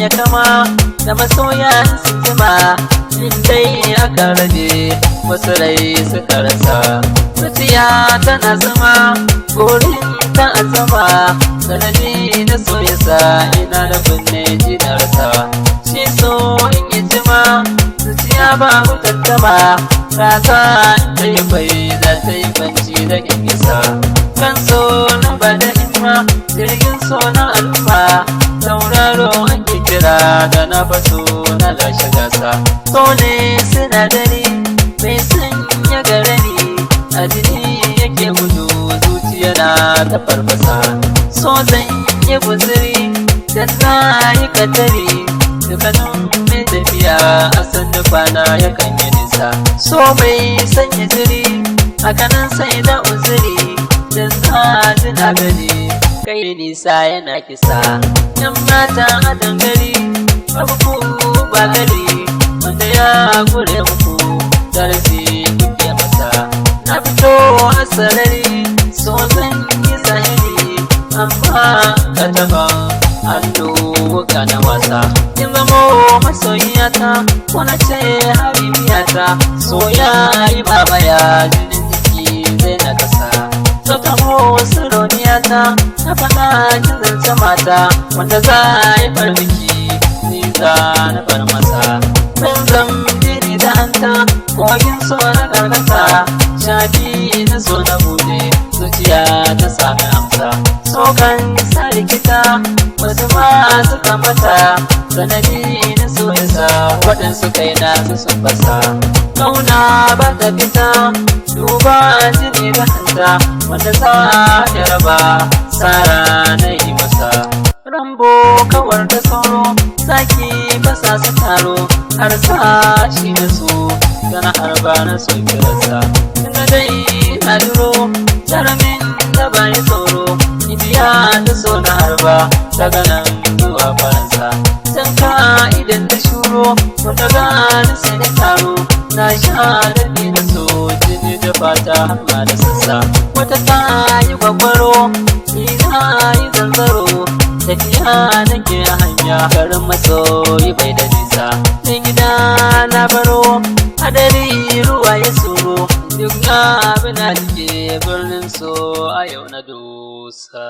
ya kama da masoya sun jima, in dai aka rabe wasu rai suka rasa. Zuciya tana zama gurin ta azama, sanadi na soyasa ina da kunne jinarsa. Shi so in yi jima zuciya ba mutattama, rasa ta yi bai za ta yi banci da gingisa. Kan so na bada himma jirgin so na al'umma, tauraro ake kira da na faso na lashe gasa. So ne sinadari mai sanya garani, a jini yake gudu zuciya na ta farfasa. So zan yi guziri da na yi katari, dukkanin mai tafiya a sannu kwana yakan yi nisa. So mai sanya jiri hakanan sai da uzuri, dan na ji na gani kai nisa yana kisa. Yan mata a dangare babu ba gari, wanda ya gure muku darasi kuke masa. Na fito a sarari so zan yi zahiri, amma ka taba hannu wuka na wasa. Kin zamo masoyiyata ko na ce habibiyata, so ya yi babaya jinin jiki zai na kasa. So kamo sirroniyata na faɗa kin zance mata, wanda za a yi farmiki ni za na bar masa. Zan zam jini da hanta kogin so na karkata, shafi na so na bude zuciya ta sami amsa. So kan sa rikita wasu ma suka mata, sanadi na so yasa waɗansu kai na su sun fasa. Kauna ba ta fita duba jini da hanta, wanda za ya raba tsara na yi masa. Rambo kawar da sauro zaki basa su taro, har sa shi na so gana harba na so kirasa. Tunda dai na duro jaramin da bayi tsoro, ibiya da so na harba daga nan zuwa faransa. Can ka idan ta shuro wata gani sai da taro, na sha daɗi da so jini da fata har ma da sassa. Wata ta yi gwaggwaro ni na yi zanzaro, tafiya nake hanya garin masoyi bai da nisa. Da gida na baro hadari ruwa ya tsoro, duk abin da ke birnin so a yau na dosa.